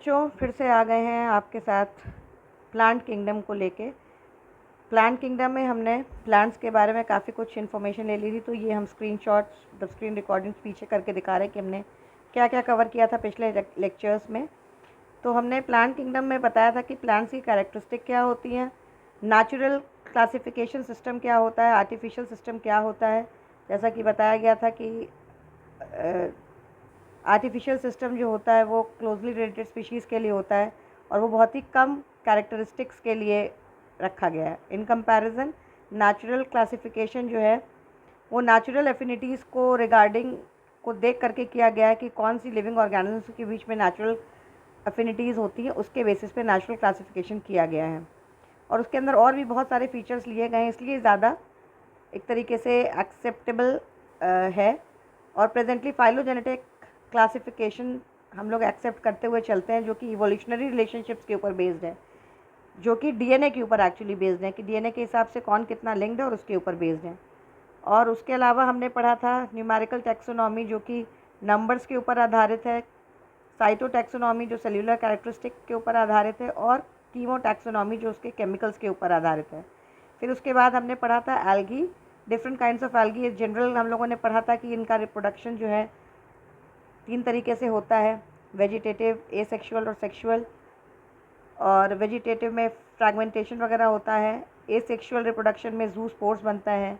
बच्चों, फिर से आ गए हैं आपके साथ प्लांट किंगडम को लेके। प्लांट किंगडम में हमने प्लांट्स के बारे में काफ़ी कुछ इन्फॉर्मेशन ले ली थी, तो ये हम स्क्रीनशॉट्स स्क्रीन रिकॉर्डिंग्स पीछे करके दिखा रहे हैं कि हमने क्या क्या कवर किया था पिछले लेक्चर्स में। तो हमने प्लांट किंगडम में बताया था कि प्लांट्स की कैरेक्टरिस्टिक क्या होती हैं, नेचुरल क्लासिफिकेशन सिस्टम क्या होता है, आर्टिफिशियल सिस्टम क्या होता है। जैसा कि बताया गया था कि आर्टिफिशियल सिस्टम जो होता है वो क्लोजली रिलेटेड स्पीशीज़ के लिए होता है और वो बहुत ही कम कैरेक्टरिस्टिक्स के लिए रखा गया है। इन कंपैरिजन नेचुरल क्लासिफिकेशन जो है वो नेचुरल एफिनिटीज़ को रिगार्डिंग को देख करके किया गया है कि कौन सी लिविंग ऑर्गेनिज्म के बीच में नेचुरल एफिनिटीज़ होती हैं, उसके बेसिस पे नेचुरल क्लासिफिकेशन किया गया है। और उसके अंदर और भी बहुत सारे फीचर्स लिए गए हैं, इसलिए ज़्यादा एक तरीके से एक्सेप्टेबल है। और प्रेजेंटली फाइलोजेनेटिक क्लासिफिकेशन हम लोग एक्सेप्ट करते हुए चलते हैं, जो कि इवोल्यूशनरी रिलेशनशिप्स के ऊपर बेस्ड है, जो कि डीएनए के ऊपर एक्चुअली बेस्ड है कि डीएनए के हिसाब से कौन कितना लिंक्ड है और उसके ऊपर बेस्ड है। और उसके अलावा हमने पढ़ा था न्यूमेरिकल टैक्सोनॉमी, जो कि नंबर्स के ऊपर आधारित है, साइटो टैक्सोनॉमी जो सेल्यूलर कैरेक्टरिस्टिक के ऊपर आधारित है, और कीमो टैक्सोनॉमी जो उसके केमिकल्स के ऊपर आधारित है। फिर उसके बाद हमने पढ़ा था algae, different kinds of algae. General हम लोगों ने पढ़ा था कि इनका रिप्रोडक्शन जो है 3 तरीके से होता है, वेजिटेटिव, एसेक्सुअल और सेक्सुअल। और वेजिटेटिव में फ्रैगमेंटेशन वगैरह होता है, एसेक्सुअल रिप्रोडक्शन में जू स्पोर्स बनता है,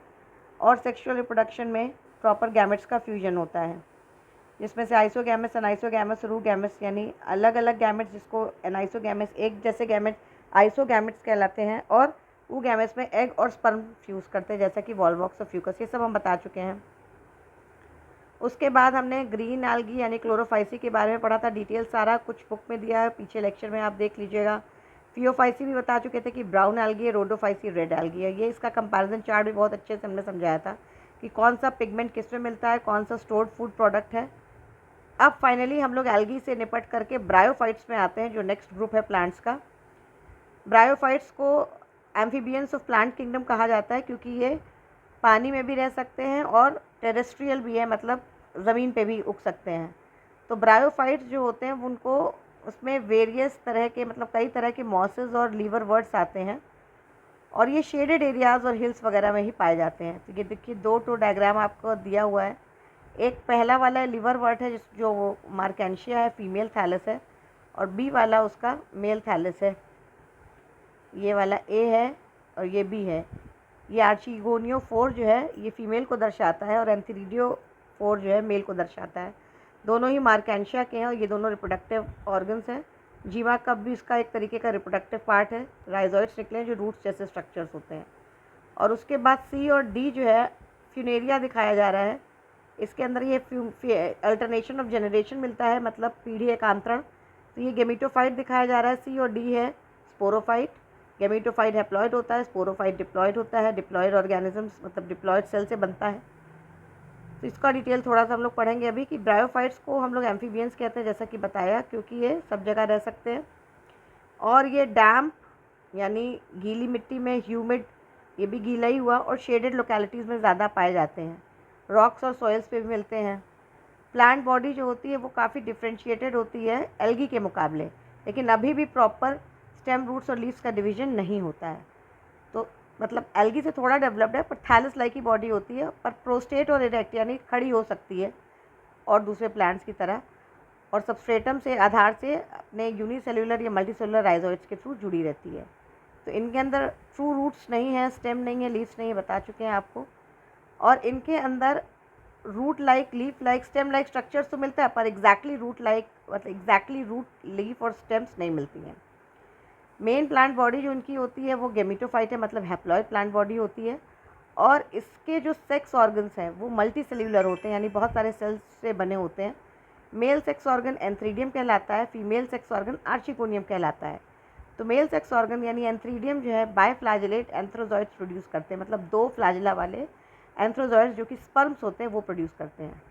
और सेक्सुअल रिप्रोडक्शन में प्रॉपर गैमेट्स का फ्यूजन होता है, जिसमें से आइसोगैमस, अनाइसोगैमस, रूगैमस यानी अलग अलग गैमेट्स, जिसको एनाइसोगैमस एक जैसे गैमेट आइसोगैमेट्स कहलाते हैं, और गैमेट्स में एग और स्पर्म फ्यूज़ करते हैं, जैसा कि वॉल्वॉक्स और फ्यूकस, ये सब हम बता चुके हैं। उसके बाद हमने ग्रीन एल्गी यानी क्लोरोफाइसी के बारे में पढ़ा था। डिटेल सारा कुछ बुक में दिया है, पीछे लेक्चर में आप देख लीजिएगा। फियोफाइसी भी बता चुके थे कि ब्राउन एल्गी है, रोडोफाइसी रेड एल्गी है। ये इसका कंपैरिजन चार्ट भी बहुत अच्छे से हमने समझाया था कि कौन सा पिगमेंट किस में मिलता है, कौन सा स्टोर्ड फूड प्रोडक्ट है। अब फाइनली हम लोग एल्गी से निपट करके ब्रायोफाइट्स में आते हैं, जो नेक्स्ट ग्रुप है प्लांट्स का। ब्रायोफाइट्स को एम्फीबियंस ऑफ प्लांट किंगडम कहा जाता है, क्योंकि ये पानी में भी रह सकते हैं और टेरेस्ट्रियल भी है, मतलब ज़मीन पे भी उग सकते हैं। तो ब्रायोफाइट्स जो होते हैं उनको उसमें वेरियस तरह के, मतलब कई तरह के मॉसेस और लीवर वर्ड्स आते हैं, और ये शेडेड एरियाज़ और हिल्स वगैरह में ही पाए जाते हैं। तो ये देखिए 2 डायग्राम आपको दिया हुआ है। एक पहला वाला लीवर वर्ड है जो मार्केंशिया है, फीमेल थैलस है, और बी वाला उसका मेल थैलस है। ये वाला ए है और ये बी है। ये आर्चिगोनियो 4 जो है ये फीमेल को दर्शाता है, और एंथीरिडियो 4 जो है मेल को दर्शाता है। दोनों ही मार्केंशिया के हैं और ये दोनों रिप्रोडक्टिव ऑर्गन्स हैं। जीवा कप भी इसका एक तरीके का रिप्रोडक्टिव पार्ट है। राइजोइड्स निकले जो रूट्स जैसे स्ट्रक्चर्स होते हैं। और उसके बाद सी और डी जो है फ्यूनेरिया दिखाया जा रहा है। इसके अंदर ये अल्टरनेशन ऑफ जनरेशन मिलता है, मतलब पीढ़ी एकांतरण। तो ये गेमिटोफाइट दिखाया जा रहा है। सी और डी है स्पोरोफाइट। गेमिटोफाइट हैप्लॉइड होता है, स्पोरोफाइट डिप्लॉइड होता है। डिप्लॉइड ऑर्गेनिजम्स मतलब डिप्लॉइड सेल से बनता है। तो इसका डिटेल थोड़ा सा हम लोग पढ़ेंगे अभी कि ब्रायोफाइट्स को हम लोग एम्फीबियंस कहते हैं, जैसा कि बताया, क्योंकि ये सब जगह रह सकते हैं। और ये डैम्प यानी गीली मिट्टी में, ह्यूमिड ये भी गीला ही हुआ, और शेडेड लोकेलिटीज़ में ज़्यादा पाए जाते हैं। रॉक्स और सॉइल्स पे भी मिलते हैं। प्लांट बॉडी जो होती है वो काफ़ी डिफ्रेंशिएटेड होती है एल्गी के मुकाबले, लेकिन अभी भी प्रॉपर स्टेम, रूट्स और लीव्स का डिवीजन नहीं होता है। तो मतलब एल्गी से थोड़ा डेवलप्ड है, पर थैलस लाइक की बॉडी होती है, पर प्रोस्टेट और इरेक्ट यानी खड़ी हो सकती है और दूसरे प्लांट्स की तरह, और सबस्ट्रेटम से, आधार से अपने यूनिसेल्यूलर या मल्टीसेलुलर राइजोइड्स के थ्रू जुड़ी रहती है। तो इनके अंदर ट्रू रूट्स नहीं है, स्टेम नहीं है, लीव्स नहीं है, बता चुके हैं आपको। और इनके अंदर root like, leaf like, stem like structures तो मिलता है, पर एग्जैक्टली रूट लाइक, मतलब एग्जैक्टली रूट, लीफ और स्टेम्स नहीं मिलती हैं। मेन प्लांट बॉडी जो इनकी होती है वो गेमिटोफाइट है, मतलब हैप्लॉइड प्लांट बॉडी होती है। और इसके जो सेक्स ऑर्गन्स हैं वो मल्टी सेल्यूलर होते हैं, यानी बहुत सारे सेल्स से बने होते हैं। मेल सेक्स ऑर्गन एंथ्रीडियम कहलाता है, फीमेल सेक्स ऑर्गन आर्चिकोनियम कहलाता है। तो मेल सेक्स ऑर्गन यानी एंथ्रीडियम जो है बायफ्लैजिलेट एंथ्रोजॉइड्स प्रोड्यूस करते हैं, मतलब 2 फ्लैजिला वाले एंथ्रोजॉइड्स जो कि स्पर्म्स होते हैं वो प्रोड्यूस करते हैं।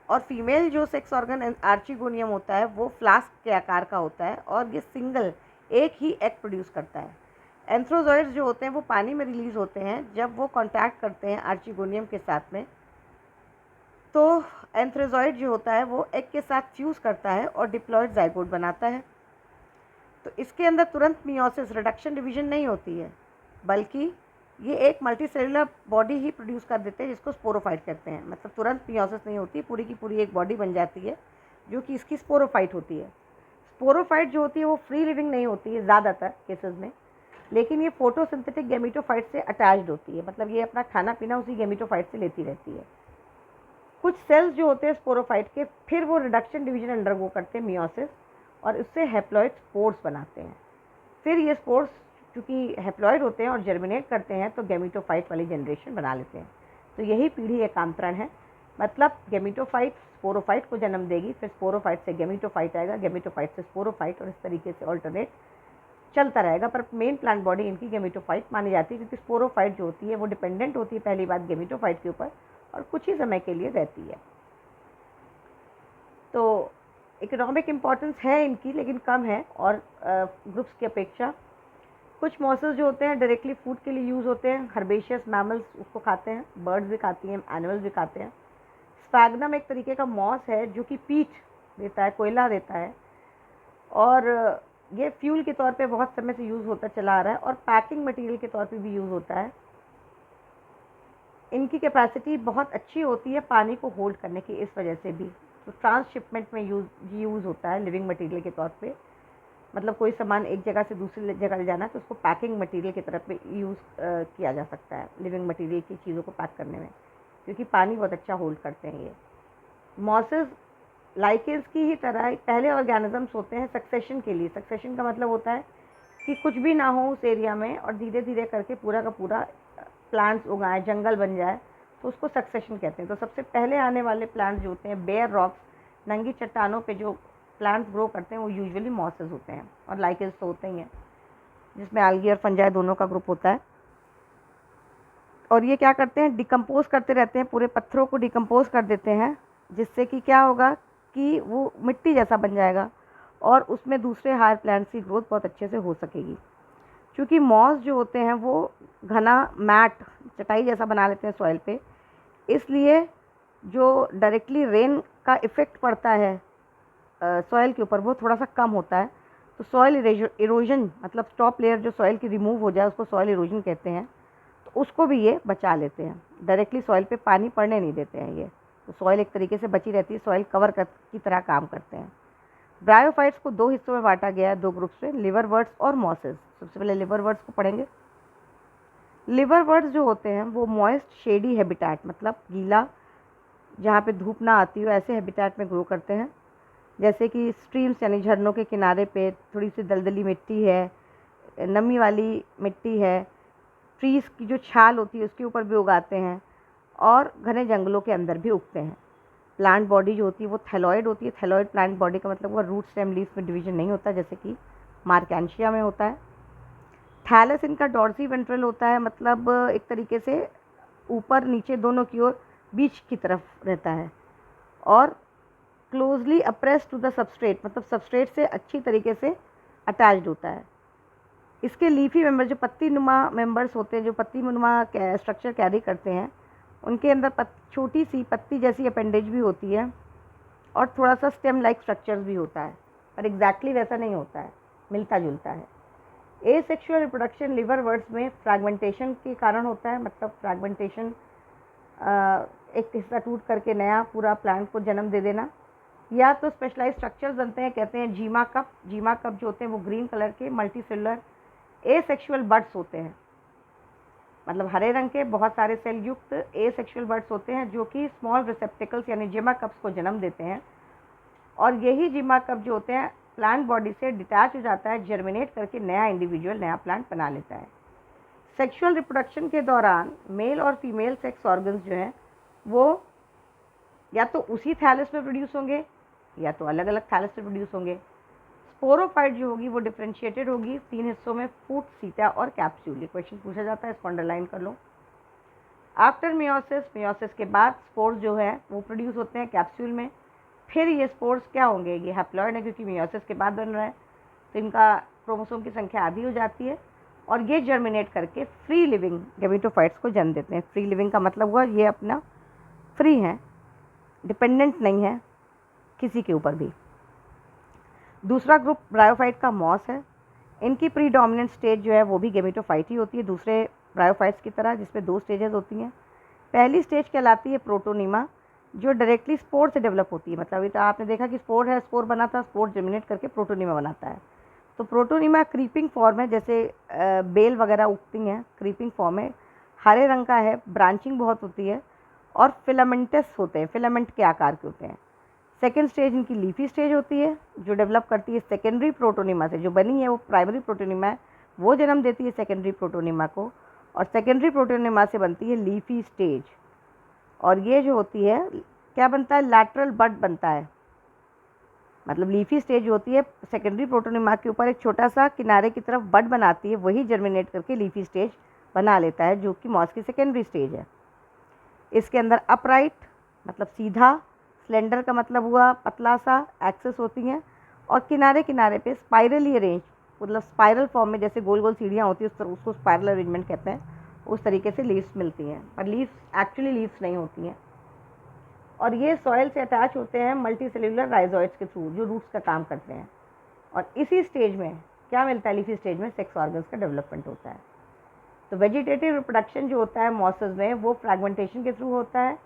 और फीमेल जो सेक्स ऑर्गन आर्चिगोनियम होता है वो फ्लास्क के आकार का होता है, और ये सिंगल एक ही एग प्रोड्यूस करता है। एंथ्रोजॉइड्स जो होते हैं वो पानी में रिलीज होते हैं जब वो कांटेक्ट करते हैं आर्चिगोनियम के साथ में। तो एंथ्रोजॉइड जो होता है वो एग के साथ फ्यूज़ करता है और डिप्लॉइड जाइगोट बनाता है। तो इसके अंदर तुरंत मियोसिस रिडक्शन डिवीजन नहीं होती है, बल्कि ये एक मल्टीसेलुलर बॉडी ही प्रोड्यूस कर देते हैं जिसको स्पोरोफाइट कहते हैं। मतलब तुरंत मियोसिस नहीं होती, पूरी की पूरी एक बॉडी बन जाती है जो कि इसकी स्पोरोफाइट होती है। स्पोरोफाइट जो होती है वो फ्री लिविंग नहीं होती है ज़्यादातर केसेस में, लेकिन ये फोटोसिंथेटिक गैमेटोफाइट से अटैच्ड होती है। मतलब ये अपना खाना पीना उसी गैमेटोफाइट से लेती रहती है। कुछ सेल्स जो होते हैं स्पोरोफाइट के, फिर वो रिडक्शन डिवीजन अंडरगो करते हैं मियोसिस, और उससे हैप्लॉइड स्पोर्स बनाते हैं। फिर ये स्पोर्स चूँकि हैप्लॉइड होते हैं और जर्मिनेट करते हैं तो गैमेटोफाइट वाली जनरेशन बना लेते हैं। तो यही पीढ़ी एकांतरण है। मतलब गैमेटोफाइट स्पोरोफाइट को जन्म देगी, फिर स्पोरोफाइट से गैमेटोफाइट आएगा, गैमेटोफाइट से स्पोरोफाइट, और इस तरीके से ऑल्टरनेट चलता रहेगा। पर मेन प्लांट बॉडी इनकी गैमेटोफाइट मानी जाती है, क्योंकि स्पोरोफाइट जो होती है वो डिपेंडेंट होती है पहली बात गैमेटोफाइट के ऊपर, और कुछ ही समय के लिए रहती है। तो इकोनॉमिक इम्पॉर्टेंस है इनकी, लेकिन कम है और ग्रुप्स की अपेक्षा। कुछ मॉसेस जो होते हैं डायरेक्टली फूड के लिए यूज़ होते हैं। हर्बेशियस मैमल्स उसको खाते हैं, बर्ड्स भी खाती हैं, एनिमल्स भी खाते हैं। स्पैग्नम एक तरीके का मॉस है जो कि पीट देता है, कोयला देता है, और ये फ्यूल के तौर पे बहुत समय से यूज़ होता चला आ रहा है, और पैकिंग मटेरियल के तौर पे भी यूज़ होता है। इनकी कैपेसिटी बहुत अच्छी होती है पानी को होल्ड करने की, इस वजह से भी तो ट्रांसशिपमेंट में यूज़ होता है लिविंग मटेरियल के तौर पे। मतलब कोई सामान एक जगह से दूसरी जगह ले जाना है तो उसको पैकिंग मटेरियल की तरफ में यूज़ किया जा सकता है, लिविंग मटेरियल की चीज़ों को पैक करने में, क्योंकि पानी बहुत अच्छा होल्ड करते हैं ये। मॉसेस लाइकेंस की ही तरह पहले ऑर्गेनिजम्स होते हैं सक्सेशन के लिए। सक्सेशन का मतलब होता है कि कुछ भी ना हो उस एरिया में और धीरे धीरे करके पूरा का पूरा प्लांट्स उगाएं, जंगल बन जाए, तो उसको सक्सेशन कहते हैं। तो सबसे पहले आने वाले प्लांट्स जो होते हैं बेयर रॉक्स, नंगी चट्टानों पे जो प्लांट्स ग्रो करते हैं वो यूजुअली मॉसेस होते हैं, और लाइकेंस तो होते ही हैं जिसमें algae और फंजाई दोनों का ग्रुप होता है। और ये क्या करते हैं, डिकम्पोज करते रहते हैं, पूरे पत्थरों को डिकम्पोज कर देते हैं, जिससे कि क्या होगा कि वो मिट्टी जैसा बन जाएगा और उसमें दूसरे हायर प्लांट्स की ग्रोथ बहुत अच्छे से हो सकेगी। क्योंकि मॉस जो होते हैं वो घना मैट चटाई जैसा बना लेते हैं सॉइल पे, इसलिए जो डायरेक्टली रेन का इफ़ेक्ट पड़ता है सॉइल के ऊपर वो थोड़ा सा कम होता है। तो सॉइल इरोजन, मतलब टॉप लेयर जो सॉइल की रिमूव हो जाए उसको सॉइल इरोजन कहते हैं, तो उसको भी ये बचा लेते हैं। डायरेक्टली सॉइल पे पानी पड़ने नहीं देते हैं ये, तो सॉइल एक तरीके से बची रहती है, सॉइल कवर की तरह काम करते हैं। ब्रायोफाइट्स को दो हिस्सों में बांटा गया है, दो ग्रुप्स में, लिवरवर्ट्स और मॉसेस। सबसे पहले लिवरवर्ट्स को पढ़ेंगे। लिवरवर्ट्स जो होते हैं वो मॉइस्ट शेडी हैबिटेट, मतलब गीला जहाँ पे धूप ना आती हो ऐसे हैबिटेट में ग्रो करते हैं। जैसे कि स्ट्रीम्स यानी झरनों के किनारे पे थोड़ी सी दलदली मिट्टी है, नमी वाली मिट्टी है, ट्रीज़ की जो छाल होती है उसके ऊपर भी उगाते हैं, और घने जंगलों के अंदर भी उगते हैं। प्लांट बॉडी जो होती है वो थैलॉइड होती है। थैलॉइड प्लांट बॉडी का मतलब वो रूट स्टेम लीफ में डिवीजन नहीं होता जैसे कि मार्केंशिया में होता है। थैलस इनका डॉर्सी वेंट्रल होता है, मतलब एक तरीके से ऊपर नीचे दोनों की ओर बीच की तरफ रहता है, और क्लोजली अप्रेस टू द सबस्ट्रेट, मतलब सबस्ट्रेट से अच्छी तरीके से अटैच्ड होता है। इसके लीफी मेंबर जो पत्ती नुमा मेंबर्स होते हैं, जो पत्ती नुमा स्ट्रक्चर कैरी करते हैं, उनके अंदर छोटी सी पत्ती जैसी अपेंडेज भी होती है, और थोड़ा सा स्टेम लाइक स्ट्रक्चर्स भी होता है, पर एग्जैक्टली वैसा नहीं होता है, मिलता जुलता है। एसेक्सुअल रिप्रोडक्शन लिवरवर्ट्स में फ्रैगमेंटेशन के कारण होता है, मतलब फ्रैगमेंटेशन एक हिस्सा टूट करके नया पूरा प्लांट को जन्म दे देना, या तो स्पेशलाइज स्ट्रक्चर्स बनते हैं, कहते हैं जीमा कप। जीमा कप जो होते हैं वो ग्रीन कलर के मल्टी सेलुलर एसेक्सुअल बड्स होते हैं, मतलब हरे रंग के बहुत सारे सेल युक्त एसेक्सुअल बड्स होते हैं जो कि स्मॉल रिसेप्टिकल्स यानी जिमा कप्स को जन्म देते हैं। और यही जिमा कप जो होते हैं प्लांट बॉडी से डिटैच हो जाता है, जर्मिनेट करके नया इंडिविजुअल, नया प्लांट बना लेता है। सेक्सुअल रिप्रोडक्शन के दौरान मेल और फीमेल सेक्स ऑर्गन्स जो हैं वो या तो उसी थैलस में प्रोड्यूस होंगे या तो अलग अलग थैलस से प्रोड्यूस होंगे। स्पोरोफाइट जो होगी वो डिफरेंशिएटेड होगी 3 हिस्सों में, फूट, सीटा और कैप्सूल। ये क्वेश्चन पूछा जाता है, इसको अंडरलाइन कर लो। आफ्टर मियोसिस, मियोसिस के बाद स्पोर्स जो है वो प्रोड्यूस होते हैं कैप्सूल में। फिर ये स्पोर्स क्या होंगे, ये हैप्लॉइड है क्योंकि मियोसिस के बाद बन रहा है, तो इनका क्रोमोसोम की संख्या आधी हो जाती है, और ये जर्मिनेट करके फ्री लिविंग गैमेटोफाइट्स को जन्म देते हैं। फ्री लिविंग का मतलब हुआ ये अपना फ्री हैं, डिपेंडेंट नहीं है किसी के ऊपर भी। दूसरा ग्रुप ब्रायोफाइट का मॉस है। इनकी प्रीडोमिनेंट स्टेज जो है वो भी गेमेटोफाइट ही होती है, दूसरे ब्रायोफाइट्स की तरह, जिसमें 2 स्टेजेस होती हैं। पहली स्टेज कहलाती है प्रोटोनिमा, जो डायरेक्टली स्पोर से डेवलप होती है। मतलब ये आपने देखा कि स्पोर है, स्पोर बना था, स्पोर जर्मिनेट करके प्रोटोनिमा बनाता है। तो प्रोटोनिमा क्रीपिंग फॉर्म है, जैसे बेल वगैरह उगती हैं, क्रीपिंग फॉर्म है, हरे रंग का है, ब्रांचिंग बहुत होती है और फिलामेंटस होते हैं, फिलामेंट के आकार के होते हैं। सेकेंड स्टेज इनकी लीफी स्टेज होती है, जो डेवलप करती है सेकेंडरी प्रोटोनिमा से। जो बनी है वो प्राइमरी प्रोटोनिमा है, वो जन्म देती है सेकेंडरी प्रोटोनिमा को, और सेकेंडरी प्रोटोनिमा से बनती है लीफी स्टेज। और ये जो होती है क्या बनता है, लैटरल बड बनता है। मतलब लीफी स्टेज होती है सेकेंडरी प्रोटोनिमा के ऊपर एक छोटा सा किनारे की तरफ बड बनाती है, वही जर्मिनेट करके लीफी स्टेज बना लेता है, जो कि मॉस की सेकेंडरी स्टेज है। इसके अंदर अपराइट मतलब सीधा, स्लेंडर का मतलब हुआ पतला सा, एक्सेस होती हैं, और किनारे किनारे पे स्पाइरली अरेंज, मतलब स्पाइरल फॉर्म में, जैसे गोल गोल सीढ़ियाँ होती है उसको स्पाइरल अरेंजमेंट कहते हैं, उस तरीके से लीव्स मिलती हैं। पर लीव्स एक्चुअली लीव्स नहीं होती हैं। और ये सॉइल से अटैच होते हैं मल्टी सेल्यूलर राइजोइड्स के थ्रू, जो रूट्स का काम करते हैं। और इसी स्टेज में क्या मिलता है, लीफी स्टेज में सेक्स ऑर्गन्स का डेवलपमेंट होता है। तो वेजिटेटिव रिप्रोडक्शन जो होता है मॉसेस में, वो फ्रैगमेंटेशन के थ्रू होता है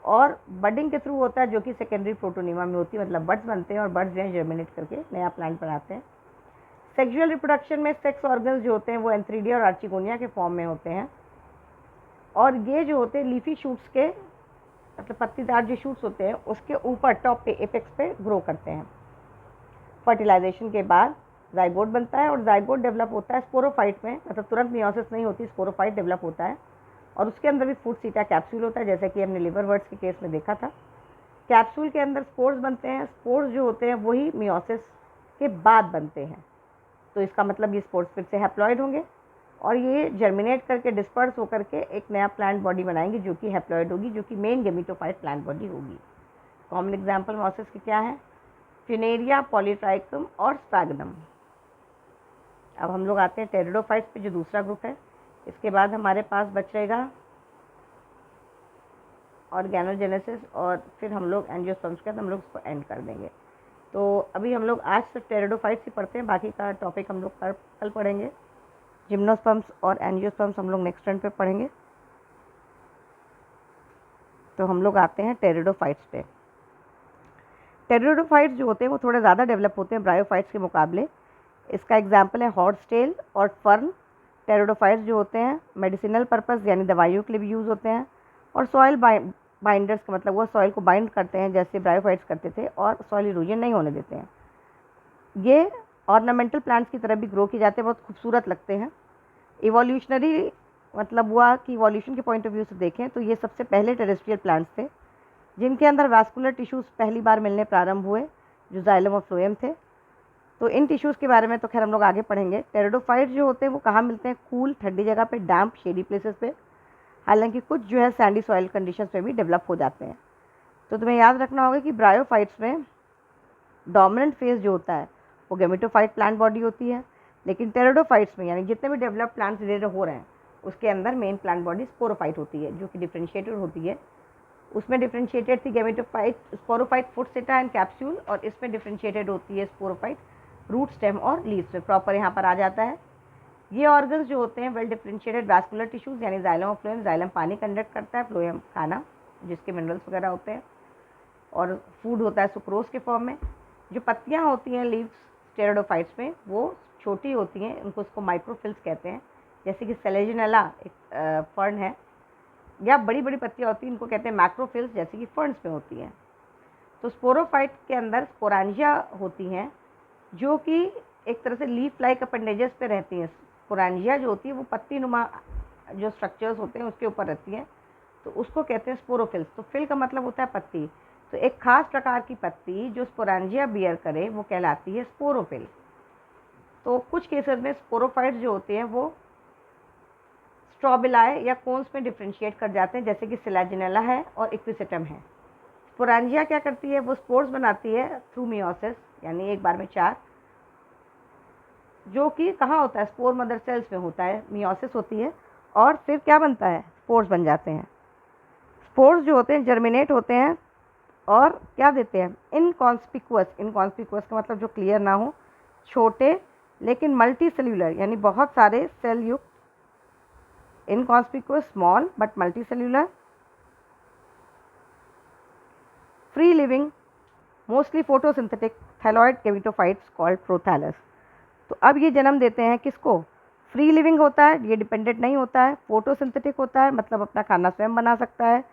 और बडिंग के थ्रू होता है, जो कि सेकेंडरी प्रोटोनिमा में होती है। मतलब बड्स बनते हैं और बड्स जो है जर्मिनेट करके नया प्लांट बनाते हैं। सेक्सुअल रिप्रोडक्शन में सेक्स ऑर्गन्स जो होते हैं वो एंथ्रीडिया और आर्चिगोनिया के फॉर्म में होते हैं। और ये जो होते हैं लीफी शूट्स के, मतलब पत्तीदार जो शूट्स होते हैं उसके ऊपर टॉप पे एपेक्स पे ग्रो करते हैं। फर्टिलाइजेशन के बाद जाइगोट बनता है और जाइगोट डेवलप होता है स्पोरोफाइट में, मतलब तुरंत मियोसिस नहीं होती, स्पोरोफाइट डेवलप होता है। और उसके अंदर भी फूड सीटा कैप्सूल होता है, जैसे कि हमने लिवरवर्ट्स के केस में देखा था। कैप्सूल के अंदर स्पोर्स बनते हैं, स्पोर्स जो होते हैं वही मियोसिस के बाद बनते हैं। तो इसका मतलब ये स्पोर्स फिर से हैप्लॉइड होंगे और ये जर्मिनेट करके डिस्पर्स होकर के एक नया प्लांट बॉडी बनाएंगे, जो कि हैप्लॉइड होगी, जो कि मेन गेमिटोफाइट प्लांट बॉडी होगी। कॉमन एग्जाम्पल मियोसिस के क्या है, फ्यूनेरिया, पॉलीट्राइकम और स्पैगनम। अब हम लोग आते हैं टेरिडोफाइट्स पे, जो दूसरा ग्रुप है। इसके बाद हमारे पास बच रहेगा ऑर्गेनोजेनेसिस, और फिर हम लोग एंजियोस्पर्म्स के साथ हम लोग उसको एंड कर देंगे। तो अभी हम लोग आज सिर्फ टेरिडोफाइट्स ही पढ़ते हैं, बाकी का टॉपिक हम लोग कल पढ़ेंगे। जिम्नोस्पर्म्स और एंजियोस्पर्म्स हम लोग नेक्स्ट टर्न पे पढ़ेंगे। तो हम लोग आते हैं टेरिडोफाइट्स पे। टेरिडोफाइट्स जो होते हैं वो थोड़े ज़्यादा डेवलप होते हैं ब्रायोफाइट्स के मुकाबले। इसका एग्जाम्पल है हॉर्स टेल और फर्न। टेरिडोफाइट्स जो होते हैं मेडिसिनल पर्पस यानी दवाइयों के लिए भी यूज़ होते हैं, और सॉइल बाइंडर्स का मतलब वो सॉइल को बाइंड करते हैं जैसे ब्रायोफाइट्स करते थे, और सॉइल इरोजन नहीं होने देते हैं। ये ऑर्नामेंटल प्लांट्स की तरह भी ग्रो किए जाते हैं, बहुत खूबसूरत लगते हैं। इवोल्यूशनरी मतलब हुआ कि इवोल्यूशन के पॉइंट ऑफ व्यू से देखें तो ये सबसे पहले टेरेस्ट्रियल प्लांट्स थे जिनके अंदर वैस्कुलर टिश्यूज़ पहली बार मिलने प्रारंभ हुए, जो जाइलम और फ्लोएम थे। तो इन टिश्यूज़ के बारे में तो खैर हम लोग आगे पढ़ेंगे। टेरिडोफाइट्स जो होते हैं वो कहाँ मिलते हैं, कूल ठंडी जगह पे, डैम्प शेडी प्लेसेस पे, हालांकि कुछ जो है सैंडी सॉइल कंडीशंस में भी डेवलप हो जाते हैं। तो तुम्हें याद रखना होगा कि ब्रायोफाइट्स में डोमिनेंट फेज जो होता है वो गेमेटोफाइट प्लांट बॉडी होती है, लेकिन टेरिडोफाइट्स में यानी जितने भी डेवलप प्लांट्स धीरे हो रहे हैं उसके अंदर मेन प्लांट बॉडी स्पोरोफाइट होती है, जो कि डिफ्रेंशिएटेड होती है। उसमें डिफ्रेंशिएटेड थी गेमेटोफाइट, स्पोरोफाइट, फुट सेटा एंड कैप्सूल, और इसमें डिफ्रेंशिएटेड होती है स्पोरोफाइट रूट, स्टेम और लीव्स में। प्रॉपर यहाँ पर आ जाता है। ये ऑर्गन्स जो होते हैं वेल डिफ्रेंशिएटेड वैस्कुलर टिश्यूज़ यानी जाइलम और फ्लोएम। जाइलम पानी कंडक्ट करता है, फ्लोएम खाना जिसके मिनरल्स वगैरह होते हैं, और फूड होता है सुक्रोज के फॉर्म में। जो पत्तियाँ होती हैं लीव्स टेरिडोफाइट्स में वो छोटी होती हैं, उनको उसको माइक्रोफिल्स कहते हैं। जैसे कि सेलेजिनेला एक फर्न है, या बड़ी बड़ी पत्तियाँ होती हैं इनको कहते हैं मैक्रोफिल्स, जैसे कि फर्न्स में होती हैं। तो स्पोरोफाइट के अंदर स्पोरांजिया होती हैं जो कि एक तरह से लीफ लाइक अपेंडेजेस पे रहती हैं। स्पोरांजिया जो होती है वो पत्ती नुमा जो स्ट्रक्चर्स होते हैं उसके ऊपर रहती हैं, तो उसको कहते हैं स्पोरोफिल्स। तो फिल का मतलब होता है पत्ती, तो एक खास प्रकार की पत्ती जो स्पोरांजिया बियर करे वो कहलाती है स्पोरोफिल। तो कुछ केसेस में स्पोरोफाइट्स जो होते हैं वो स्ट्रॉबिलाए या कोन्स में डिफ्रेंशिएट कर जाते हैं, जैसे कि सिलाजिनेला है और इक्विसेटम है। स्पोरांजिया क्या करती है, वो स्पोर्स बनाती है थ्रू मियोसिस, यानी एक बार में 4, जो कि कहाँ होता है, स्पोर मदर सेल्स में होता है, मियोसिस होती है, और फिर क्या बनता है, स्पोर्स बन जाते हैं। स्पोर्स जो होते हैं जर्मिनेट होते हैं और क्या देते हैं, इनकॉन्स्पिकुअस। इनकॉन्स्पिकुअस का मतलब जो क्लियर ना हो, छोटे लेकिन मल्टी सेल्यूलर यानी बहुत सारे सेल युक्त, inconspicuous small but multi cellular, free living mostly photosynthetic thalloid gametophytes called prothallus. तो अब ये जन्म देते हैं किसको? फ्री लिविंग होता है, ये डिपेंडेंट नहीं होता है, फोटोसिंथेटिक होता है मतलब अपना खाना स्वयं बना सकता है,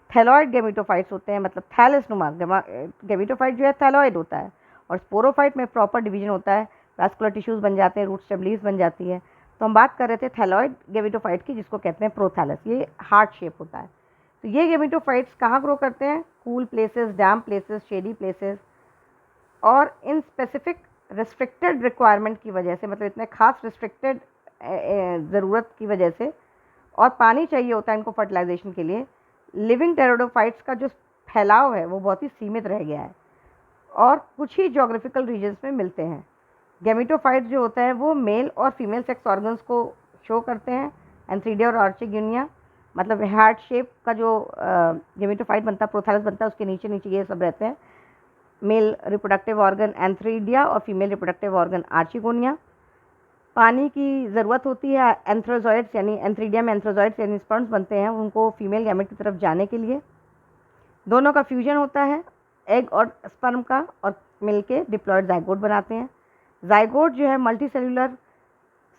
थैलॉइड गेमिटोफाइट्स होते हैं मतलब थैलस नुमा गेमिटोफाइट जो है थैलॉइड होता है, और स्पोरोफाइट में प्रॉपर डिवीजन होता है, वैस्कुलर टिश्यूज बन जाते हैं, रूट स्टेम लीव्स बन जाती है। तो हम बात कर रहे थे थैलॉइड गेमिटोफाइट की, जिसको कहते हैं प्रोथैलस। ये हार्ट शेप होता है। तो ये गेमिटोफाइट्स कहाँ ग्रो करते हैं? कूल प्लेसेस, डैम्प प्लेसेस, शेडी प्लेसेस, और इन स्पेसिफिक रिस्ट्रिक्टेड रिक्वायरमेंट की वजह से, मतलब इतने खास रिस्ट्रिक्टेड ज़रूरत की वजह से, और पानी चाहिए होता है इनको फर्टिलाइजेशन के लिए, लिविंग टेरिडोफाइट्स का जो फैलाव है वो बहुत ही सीमित रह गया है और कुछ ही जोग्राफिकल रीजन्स में मिलते हैं। गेमिटोफाइट्स जो होता है वो मेल और फीमेल सेक्स ऑर्गन्स को शो करते हैं। एंथ्रीडिया और आर्चिग्यूनिया, मतलब हार्ट शेप का जो गेमिटोफाइट बनता है, प्रोथैलस बनता है, उसके नीचे नीचे ये सब रहते हैं। मेल रिप्रोडक्टिव ऑर्गन एंथ्रीडिया और फीमेल रिप्रोडक्टिव ऑर्गन आर्चिगोनिया। पानी की ज़रूरत होती है एंथ्रोजॉइड्स यानी एंथ्रीडिया में एंथ्रोजॉइड्स यानी स्पर्म्स बनते हैं उनको फीमेल गैमेट की तरफ जाने के लिए। दोनों का फ्यूजन होता है एग और स्पर्म का, और मिलके डिप्लॉयड जाइगोट बनाते हैं। जाइगोट जो है मल्टी सेल्यूलर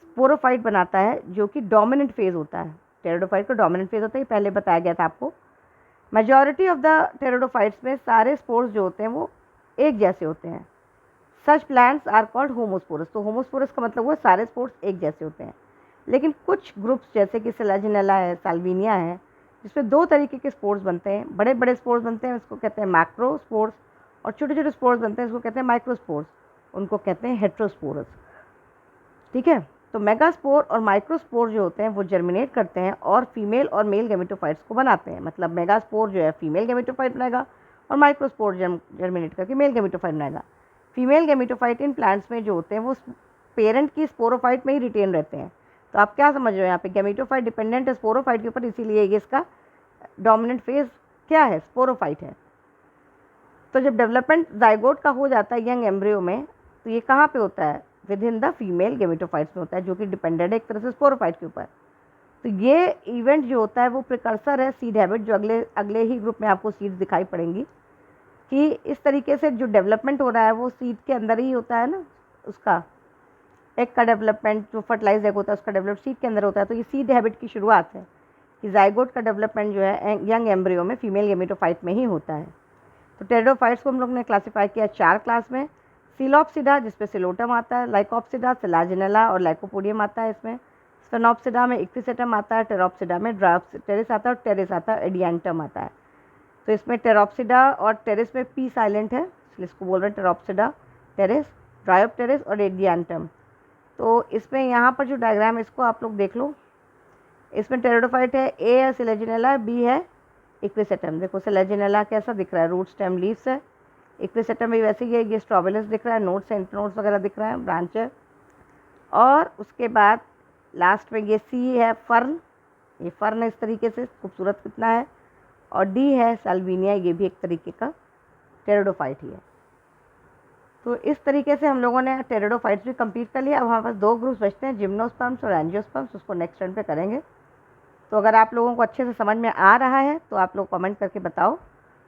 स्पोरोफाइट बनाता है, जो कि डोमिनेंट फेज होता है। टेरिडोफाइट का डोमिनेंट फेज होता है, ये पहले बताया गया था आपको। मेजॉरिटी ऑफ द टेरिडोफाइट्स में सारे स्पोर्स जो होते हैं वो एक जैसे होते हैं। Such plants are called homosporous. तो होमोस्पोरस का मतलब वो सारे स्पोर्स एक जैसे होते हैं। लेकिन कुछ ग्रुप्स जैसे कि सेलेजिनेला है, साल्विनिया है, जिसमें दो तरीके के स्पोर्स बनते हैं। बड़े बड़े स्पोर्स बनते हैं, इसको कहते हैं मैक्रो स्पोर्स, और छोटे छोटे स्पोर्स बनते हैं, इसको कहते हैं माइक्रोस्पोर्स, उनको कहते हैं हेट्रोस्पोरस। ठीक है, तो मेगास्पोर और माइक्रोस्पोर जो होते हैं वो जर्मिनेट करते हैं और फीमेल और मेल गेमेटोफाइट्स को बनाते हैं। मतलब मेगास्पोर जो है फीमेल गेमेटोफाइट बनाएगा और माइक्रोस्पोर जर्मिनेट करके मेल गेमेटोफाइट बनाएगा। फीमेल गेमेटोफाइट इन प्लांट्स में जो होते हैं वो पेरेंट की स्पोरोफाइट में ही रिटेन रहते हैं। तो आप क्या समझ रहे हो यहाँ पे? गेमेटोफाइट डिपेंडेंट है स्पोरोफाइट के ऊपर, इसीलिए ये इसका डोमिनेंट फेज क्या है? स्पोरोफाइट है। तो जब डेवलपमेंट जाइगोट का हो जाता है यंग एम्ब्रियो में, तो ये कहाँ पे होता है? With in the female gametophytes में होता है, जो कि डिपेंडेंट है एक तरह से स्पोरोफाइट के ऊपर। तो ये इवेंट जो होता है वो प्रिकर्सर है सीड हैबिट, जो अगले ही ग्रुप में आपको सीड्स दिखाई पड़ेंगी कि इस तरीके से जो डेवलपमेंट हो रहा है वो सीड के अंदर ही होता है ना। उसका एग का डेवलपमेंट, जो फर्टिलाइज एग होता है उसका डेवलपमेंट सीड के अंदर होता है। तो ये सीड हैबिट की शुरुआत है कि जाइगोट का डेवलपमेंट जो है यंग एम्ब्रियो में फीमेल गेमेटोफाइट में ही होता है। तो टेरिडोफाइट्स को हम लोग ने क्लासीफाई किया 4 क्लास में। सिलोप्सिडा, जिसपे सिलोटम आता है, लाइकोप्सिडा, सेलाजिनेला और लाइकोपोडियम आता है इसमें। स्फेनोप्सिडा में इक्विसेटम आता है, टेरोप्सिडा में टेरिस आता है, और टेरिस आता है एडियांटम आता है। तो इसमें टेरोप्सिडा और टेरिस में पी साइलेंट है, इसलिए इसको बोल रहे हैं टेरोप्सिडा, टेरिस, ड्रायोप्टेरिस और एडियांटम। तो इसमें यहाँ पर जो डायग्राम है इसको आप लोग देख लो। इसमें टेरिडोफाइट है, ए है सिलेजिनेला, बी है इक्विसेटम। देखो सिलेजिनेला कैसा दिख रहा है, रूट स्टेम लीव्स है। इक्विसेटम भी वैसे ही है, ये स्ट्रॉबिलस दिख रहा है, नोट्स इंटरनोड्स वगैरह दिख रहा है, ब्रांच है। और उसके बाद लास्ट में ये सी है फर्न, ये फर्न इस तरीके से खूबसूरत कितना है। और डी है साल्विनिया, ये भी एक तरीके का टेरिडोफाइट ही है। तो इस तरीके से हम लोगों ने टेरिडोफाइट्स भी कंप्लीट कर लिया। अब हमारे पास 2 ग्रुप्स बचते हैं, जिम्नोस्पर्म्स और एंजियोस्पर्म्स, उसको नेक्स्ट टर्न पे करेंगे। तो अगर आप लोगों को अच्छे से समझ में आ रहा है तो आप लोग कमेंट करके बताओ,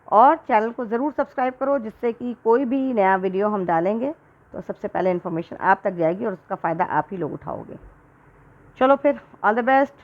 और चैनल को ज़रूर सब्सक्राइब करो, जिससे कि कोई भी नया वीडियो हम डालेंगे तो सबसे पहले इन्फॉर्मेशन आप तक जाएगी और उसका फ़ायदा आप ही लोग उठाओगे। चलो फिर, ऑल द बेस्ट।